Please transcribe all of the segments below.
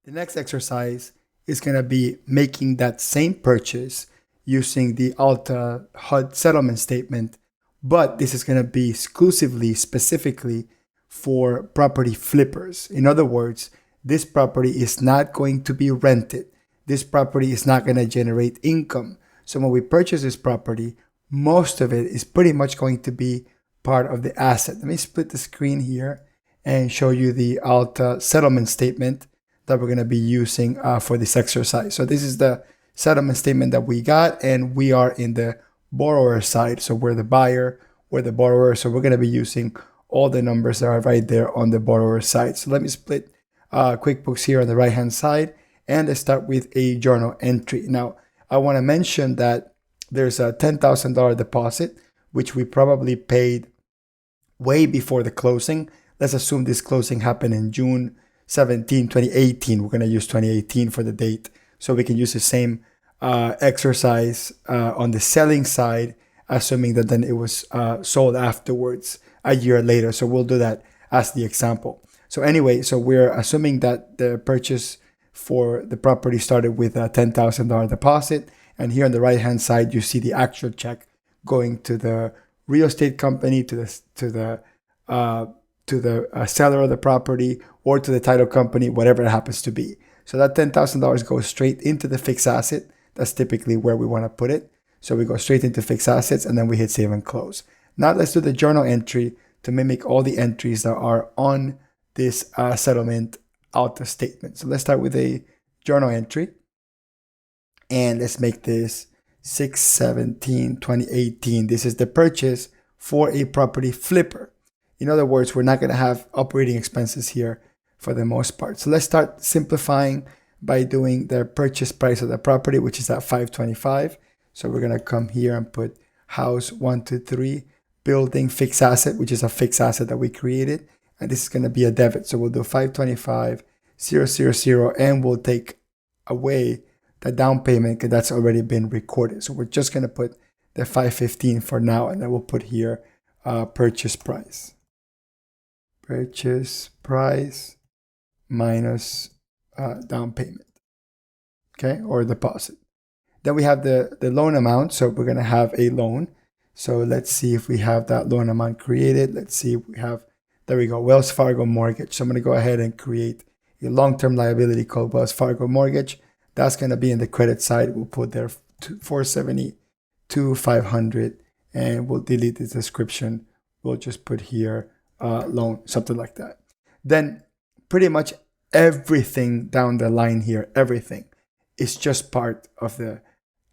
The next exercise is going to be making that same purchase using the Alta HUD settlement statement, but this is going to be exclusively, specifically for property flippers. In other words, this property is not going to be rented. This property is not going to generate income. So when we purchase this property, most of it is pretty much going to be part of the asset. Let me split the screen here and show you the Alta settlement statement that we're going to be using for this exercise. So this is the settlement statement that we got, and we are in the borrower side. So we're the buyer, we're the borrower. So we're going to be using all the numbers that are right there on the borrower side. So let me split QuickBooks here on the right hand side, and let's start with a journal entry. Now, I want to mention that there's a $10,000 deposit, which we probably paid way before the closing. Let's assume this closing happened in June 17, 2018. We're going to use 2018 for the date. So we can use the same exercise on the selling side, assuming that then it was sold afterwards a year later. So we'll do that as the example. So anyway, so we're assuming that the purchase for the property started with a $10,000 deposit. And here on the right-hand side, you see the actual check going to the real estate company, to the seller of the property, or to the title company, whatever it happens to be. So that $10,000 goes straight into the fixed asset. That's typically where we want to put it. So we go straight into fixed assets, and then we hit save and close. Now let's do the journal entry to mimic all the entries that are on this settlement Alta statement. So let's start with a journal entry, and let's make this 6/17/2018. This is the purchase for a property flipper. In other words, we're not going to have operating expenses here for the most part. So let's start simplifying by doing the purchase price of the property, which is at $525. So we're going to come here and put house 123 building fixed asset, which is a fixed asset that we created. And this is going to be a debit. So we'll do 525,000, and we'll take away the down payment because that's already been recorded. So we're just going to put the 515 for now, and then we'll put here purchase price. Purchase price minus down payment, okay, or deposit. Then we have the loan amount. So we're going to have a loan. So let's see if we have that loan amount created. Let's see if we have, there we go, Wells Fargo mortgage. So I'm going to go ahead and create a long-term liability called Wells Fargo mortgage. That's going to be in the credit side. We'll put there 472,500, and we'll delete the description. We'll just put here loan, something like that. Then pretty much everything down the line here, everything is just part of the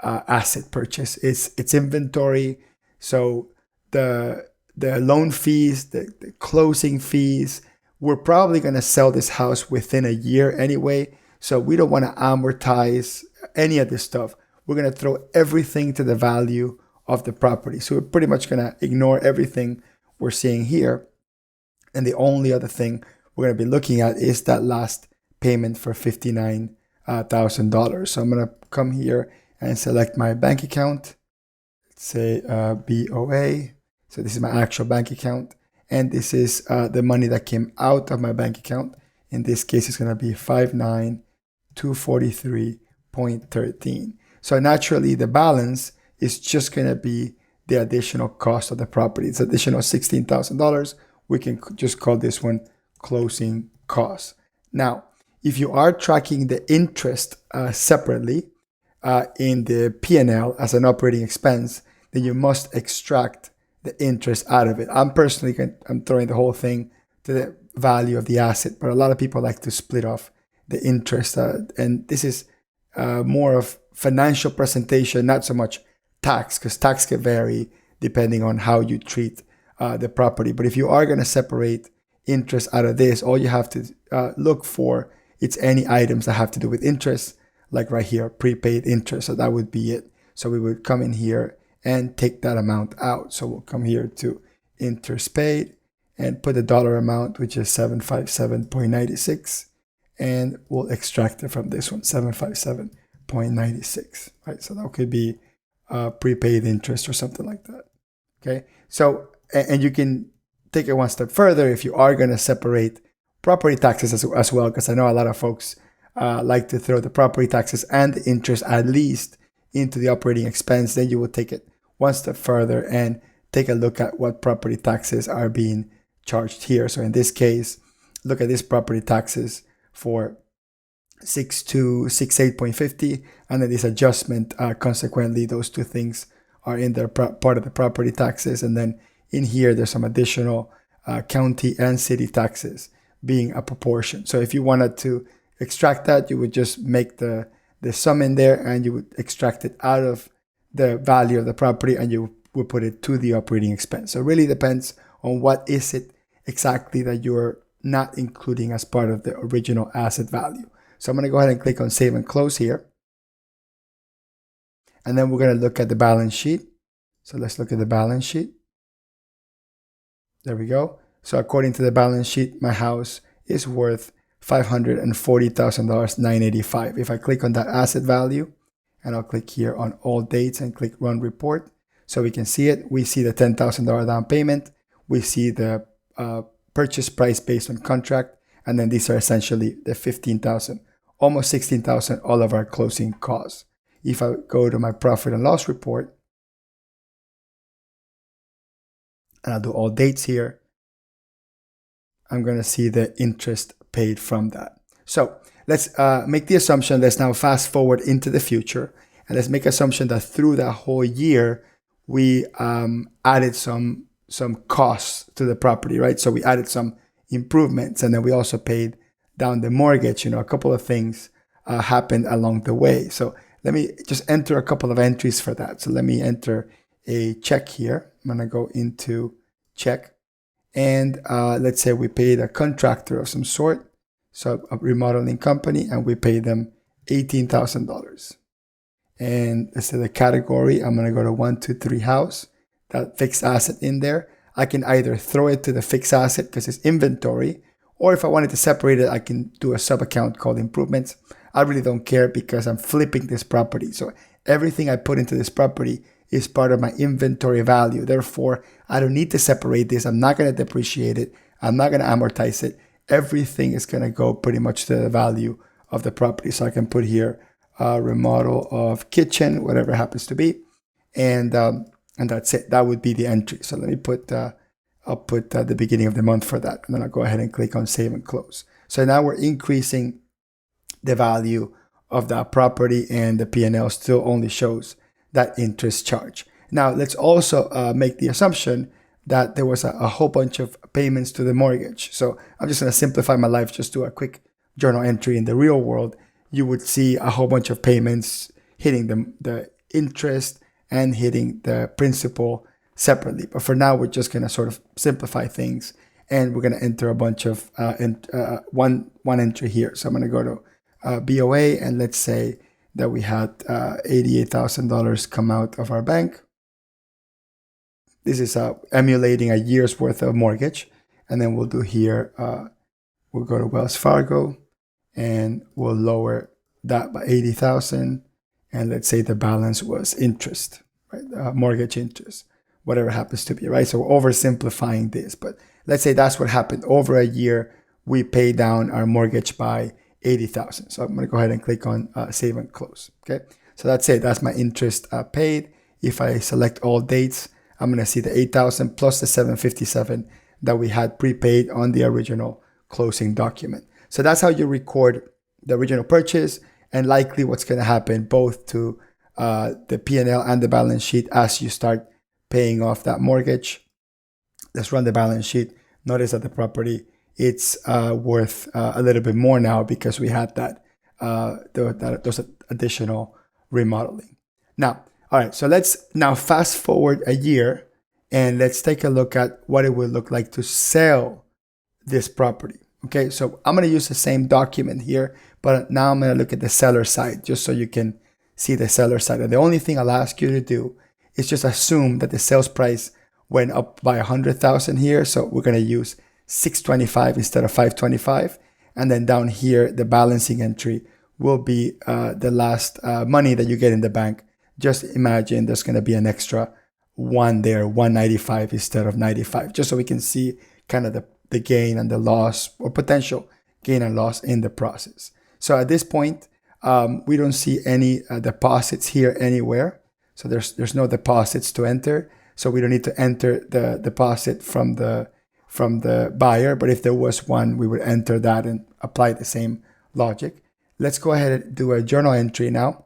asset purchase. It's inventory. So the loan fees, the closing fees, we're probably going to sell this house within a year anyway. So we don't want to amortize any of this stuff. We're going to throw everything to the value of the property. So we're pretty much going to ignore everything we're seeing here. And the only other thing we're going to be looking at is that last payment for $59,000. So I'm going to come here and select my bank account. Let's say BOA. So this is my actual bank account. And this is the money that came out of my bank account. In this case, it's going to be 59,243.13. So naturally, the balance is just going to be the additional cost of the property. It's additional $16,000. We can just call this one closing costs. Now, if you are tracking the interest separately in the P&L as an operating expense, then you must extract the interest out of it. I'm throwing the whole thing to the value of the asset, but a lot of people like to split off the interest. And this is more of financial presentation, not so much tax, because tax can vary depending on how you treat the property. But if you are going to separate interest out of this, all you have to look for, it's any items that have to do with interest, like right here, prepaid interest. So that would be it. So we would come in here and take that amount out. So we'll come here to interest paid and put the dollar amount, which is 757.96, and we'll extract it from this one, 757.96, right? So that could be prepaid interest or something like that, okay? So, and you can take it one step further if you are going to separate property taxes as well, because I know a lot of folks like to throw the property taxes and the interest at least into the operating expense, then you will take it one step further and take a look at what property taxes are being charged here. So in this case, look at this property taxes for 6268.50, and then this adjustment, consequently those two things are in there, part of the property taxes. And then in here there's some additional county and city taxes being a proportion. So if you wanted to extract that, you would just make the sum in there and you would extract it out of the value of the property and you would put it to the operating expense. So it really depends on what is it exactly that you're not including as part of the original asset value. So I'm going to go ahead and click on Save and Close here. And then we're going to look at the balance sheet. So let's look at the balance sheet. There we go. So according to the balance sheet, my house is worth $540,985. If I click on that asset value, and I'll click here on all dates and click Run Report, so we can see it. We see the $10,000 down payment. We see the purchase price based on contract. And then these are essentially the $15,000, almost $16,000, all of our closing costs. If I go to my profit and loss report, and I'll do all dates here, I'm going to see the interest paid from that. So let's make the assumption. Let's now fast forward into the future, and let's make assumption that through that whole year, we added some costs to the property, right? So we added some improvements, and then we also paid down the mortgage. A couple of things happened along the way. So let me just enter a couple of entries for that. So let me enter a check here. I'm going to go into check, and let's say we paid a contractor of some sort, so a remodeling company, and we paid them $18,000. And let's say the category, I'm going to go to 123 house, that fixed asset in there. I can either throw it to the fixed asset because it's inventory, or if I wanted to separate it, I can do a sub account called improvements. I really don't care because I'm flipping this property. So everything I put into this property is part of my inventory value. Therefore, I don't need to separate this. I'm not going to depreciate it. I'm not going to amortize it. Everything is going to go pretty much to the value of the property. So I can put here remodel of kitchen, whatever it happens to be. And that's it. That would be the entry. So let me put, I'll put the beginning of the month for that. And then I'll go ahead and click on Save and Close. So now we're increasing the value of that property, and the P&L still only shows that interest charge. Now let's also make the assumption that there was a whole bunch of payments to the mortgage. So I'm just going to simplify my life, just do a quick journal entry. In the real world, you would see a whole bunch of payments hitting the interest and hitting the principal separately. But for now, we're just going to sort of simplify things, and we're going to enter a bunch of one entry here. So I'm going to go to BOA, and let's say that we had $88,000 come out of our bank. This is emulating a year's worth of mortgage. And then we'll do here, we'll go to Wells Fargo, and we'll lower that by 80,000. And let's say the balance was interest, right? Mortgage interest, whatever happens to be, right? So we're oversimplifying this, but let's say that's what happened. Over a year, we pay down our mortgage by 80,000. So I'm going to go ahead and click on Save and Close. Okay. So that's it. That's my interest paid. If I select all dates, I'm going to see the 8,000 plus the 757 that we had prepaid on the original closing document. So that's how you record the original purchase, and likely what's going to happen both to the P&L and the balance sheet as you start paying off that mortgage. Let's run the balance sheet. Notice that the property, it's worth a little bit more now because we had that those additional remodeling. Now, all right, so let's now fast forward a year, and let's take a look at what it would look like to sell this property. Okay, so I'm going to use the same document here, but now I'm going to look at the seller side just so you can see the seller side. And the only thing I'll ask you to do is just assume that the sales price went up by 100,000 here. So we're going to use 625 instead of 525. And then down here, the balancing entry will be the last money that you get in the bank. Just imagine there's going to be an extra one there, 195 instead of 95, just so we can see kind of the gain and the loss, or potential gain and loss in the process. So at this point, we don't see any deposits here anywhere. So there's no deposits to enter. So we don't need to enter the deposit from the buyer. But if there was one, we would enter that and apply the same logic. Let's go ahead and do a journal entry now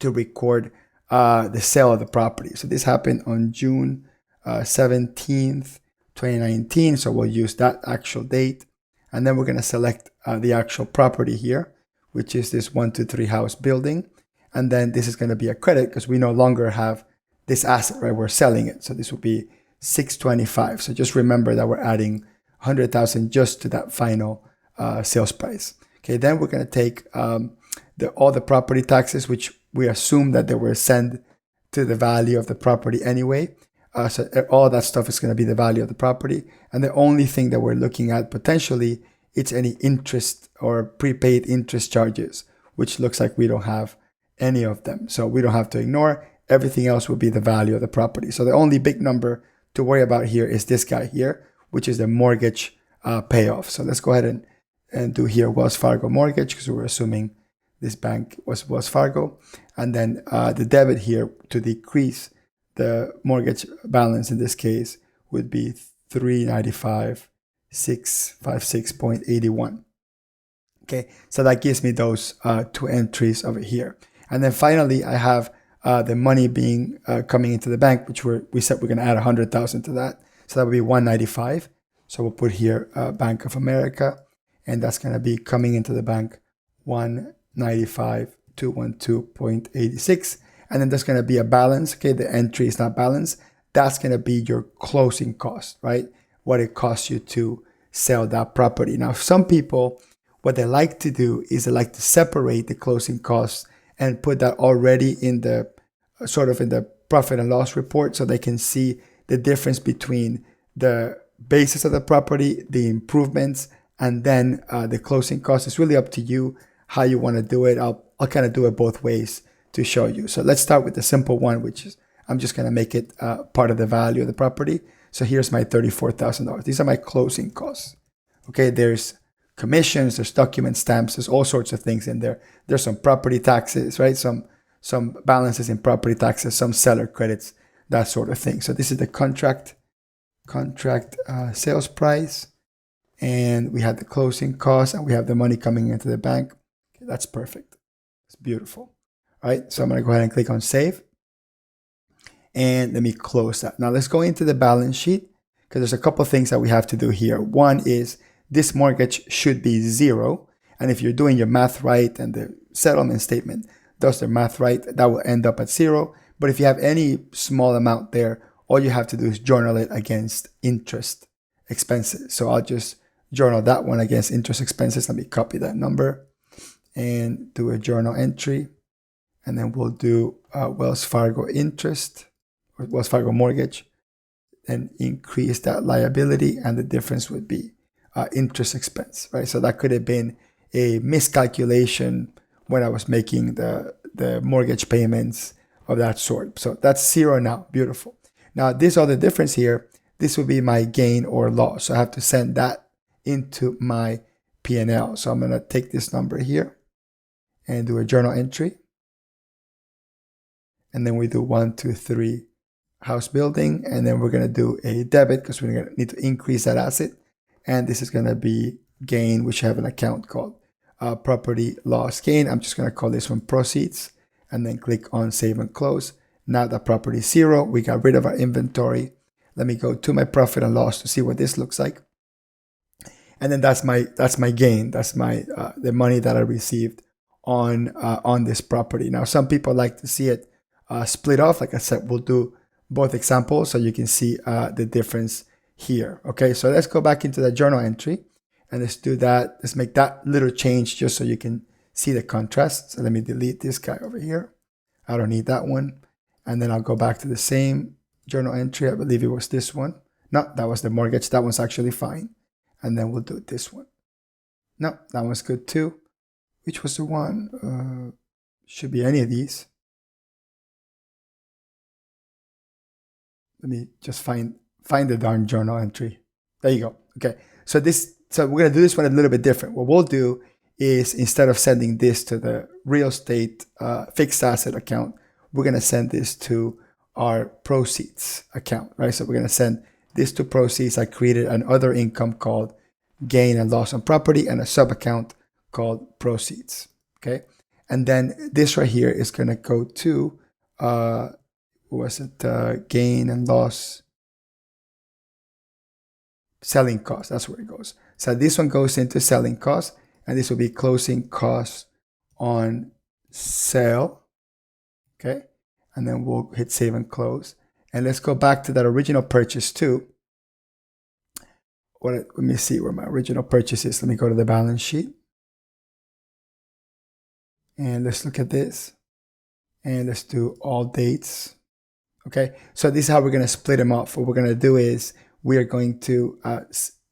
to record the sale of the property. So this happened on June 17th, 2019. So we'll use that actual date. And then we're going to select the actual property here, which is this 123 house building. And then this is going to be a credit because we no longer have this asset, right? We're selling it. So this will be 625. So just remember that we're adding 100,000 just to that final sales price. Okay, then we're going to take all the property taxes, which we assume that they were sent to the value of the property anyway. So all that stuff is going to be the value of the property. And the only thing that we're looking at potentially, it's any interest or prepaid interest charges, which looks like we don't have any of them. So we don't have to ignore. Everything else will be the value of the property. So the only big number to worry about here is this guy here, which is the mortgage payoff. So let's go ahead and do here Wells Fargo mortgage, because we're assuming this bank was Wells Fargo. And then the debit here to decrease the mortgage balance in this case would be 395,656.81. Okay, so that gives me those two entries over here. And then finally, I have the money being coming into the bank, which we said we're going to add 100,000 to that. So that would be 195. So we'll put here Bank of America, and that's going to be coming into the bank 195,212.86. And then there's going to be a balance. Okay, the entry is not balanced. That's going to be your closing cost, right? What it costs you to sell that property. Now, some people, what they like to do is they like to separate the closing costs and put that already in the in the profit and loss report, so they can see the difference between the basis of the property, the improvements, and then the closing costs. It's really up to you how you want to do it. I'll kind of do it both ways to show you. So let's start with the simple one, which is I'm just going to make it part of the value of the property. So here's my $34,000. These are my closing costs. Okay, there's commissions, there's document stamps, there's all sorts of things in there. There's some property taxes, right? Some balances in property taxes, some seller credits, that sort of thing. So this is the contract sales price, and we have the closing costs, and we have the money coming into the bank. Okay, that's perfect. It's beautiful. All right, so I'm going to go ahead and click on save, and let me close that. Now let's go into the balance sheet, because there's a couple of things that we have to do here. One is this mortgage should be 0, and if you're doing your math right and the settlement statement does the math right, that will end up at 0. But if you have any small amount there, all you have to do is journal it against interest expenses. So I'll just journal that one against interest expenses. Let me copy that number and do a journal entry. And then we'll do Wells Fargo interest, or Wells Fargo mortgage, and increase that liability. And the difference would be interest expense, right? So that could have been a miscalculation when I was making the mortgage payments of that sort. So that's 0 now. Beautiful. Now, this other difference here, this would be my gain or loss. So I have to send that into my P&L. So I'm going to take this number here and do a journal entry. And then we do 123 house building. And then we're going to do a debit because we're going to need to increase that asset. And this is going to be gain, which I have an account called property loss gain. I'm just going to call this one proceeds, and then click on save and close. Now the property is 0. We got rid of our inventory. Let me go to my profit and loss to see what this looks like. And then that's my gain. That's my the money that I received on this property. Now some people like to see it split off. Like I said, we'll do both examples so you can see the difference here. Okay, so let's go back into the journal entry. And let's do that. Let's make that little change just so you can see the contrast. So let me delete this guy over here. I don't need that one. And then I'll go back to the same journal entry. I believe it was this one. No, that was the mortgage. That one's actually fine. And then we'll do this one. No, that one's good too. Which was the one? Should be any of these. Let me just find the darn journal entry. There you go. Okay. So we're going to do this one a little bit different. What we'll do is instead of sending this to the real estate fixed asset account, we're going to send this to our proceeds account, right? So we're going to send this to proceeds. I created an other income called gain and loss on property and a sub account called proceeds. Okay. And then this right here is going to go to, gain and loss, selling cost. That's where it goes. So this one goes into selling cost, and this will be closing costs on sale. Okay. And then we'll hit save and close. And let's go back to that original purchase too. Let me see where my original purchase is. Let me go to the balance sheet. And let's look at this. And let's do all dates. Okay. So this is how we're going to split them off. What we're going to do is we are going to,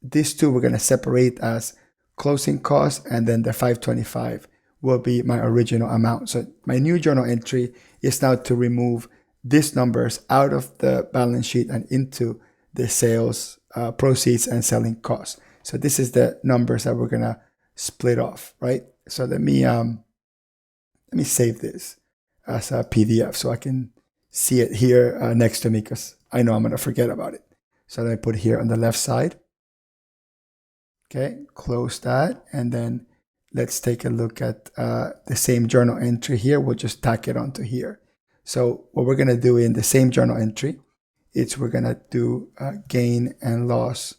these two we're going to separate as closing costs, and then the 525 will be my original amount. So my new journal entry is now to remove these numbers out of the balance sheet and into the sales proceeds and selling costs. So this is the numbers that we're going to split off, right? So let me save this as a PDF so I can see it here next to me, because I know I'm going to forget about it. So let me put it here on the left side. Okay, close that. And then let's take a look at the same journal entry here. We'll just tack it onto here. So what we're going to do in the same journal entry is we're going to do gain and loss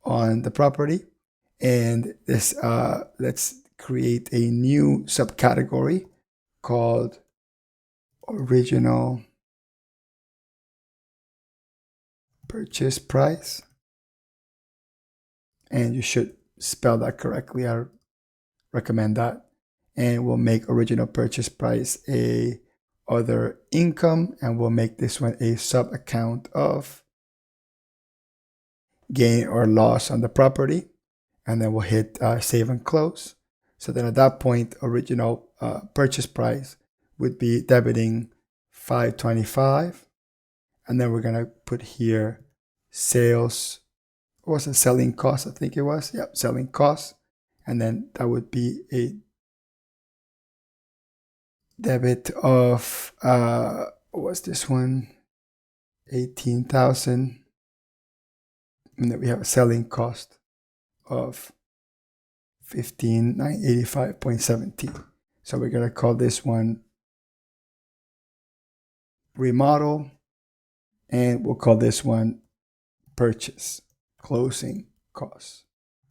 on the property. And this, let's create a new subcategory called original purchase price. And you should spell that correctly. I recommend that. And we'll make original purchase price a other income, and we'll make this one a sub account of gain or loss on the property. And then we'll hit save and close. So then at that point, original purchase price would be debiting 525. And then we're going to put here sales, what was it, selling cost, I think it was. Yep, selling cost. And then that would be a debit of, what's this one? 18,000. And then we have a selling cost of 15,985.17. So we're going to call this one remodel, and we'll call this one purchase closing costs.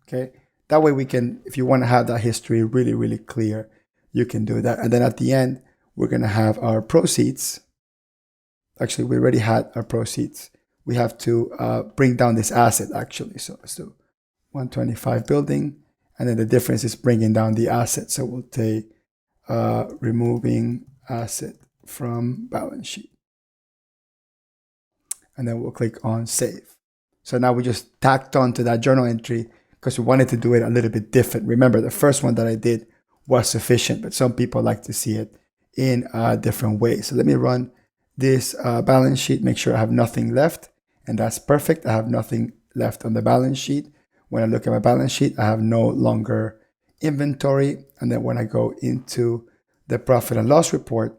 Okay. That way we can, if you want to have that history really, really clear, you can do that. And then at the end, we're going to have our proceeds. Actually, we already had our proceeds. We have to bring down this asset actually. So let's do 125 building. And then the difference is bringing down the asset. So we'll take removing asset from balance sheet. And then we'll click on save. So now we just tacked on to that journal entry because we wanted to do it a little bit different. Remember, the first one that I did was sufficient, but some people like to see it in a different way. So let me run this balance sheet, make sure I have nothing left. And that's perfect. I have nothing left on the balance sheet. When I look at my balance sheet, I have no longer inventory. And then when I go into the profit and loss report,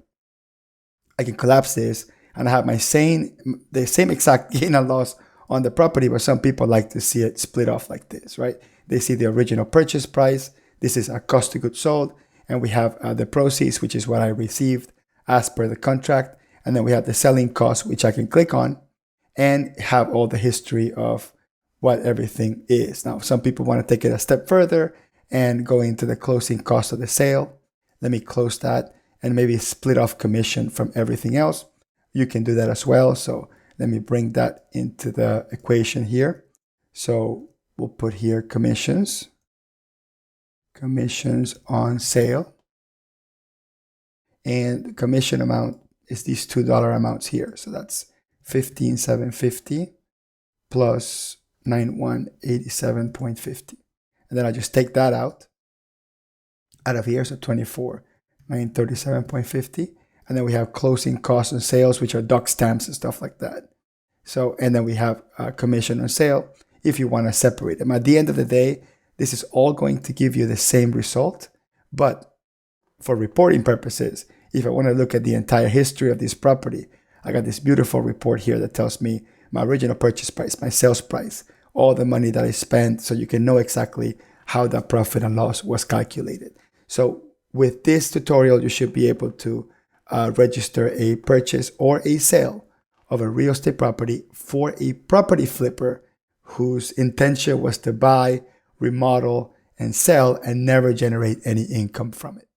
I can collapse this and I have the same exact gain and loss on the property, but some people like to see it split off like this, right? They see the original purchase price. This is a cost of goods sold. And we have the proceeds, which is what I received as per the contract. And then we have the selling cost, which I can click on and have all the history of what everything is. Now, some people want to take it a step further and go into the closing cost of the sale. Let me close that and maybe split off commission from everything else. You can do that as well. So let me bring that into the equation here. So we'll put here commissions on sale. And the commission amount is these $2 amounts here. So that's $15,750 plus $9187.50. And then I just take that out of here. So $24,937.50. And then we have closing costs on sales, which are doc stamps and stuff like that. So, and then we have commission on sale if you want to separate them. At the end of the day, this is all going to give you the same result. But for reporting purposes, if I want to look at the entire history of this property, I got this beautiful report here that tells me my original purchase price, my sales price, all the money that I spent, so you can know exactly how that profit and loss was calculated. So with this tutorial, you should be able to register a purchase or a sale of a real estate property for a property flipper whose intention was to buy, remodel, and sell and never generate any income from it.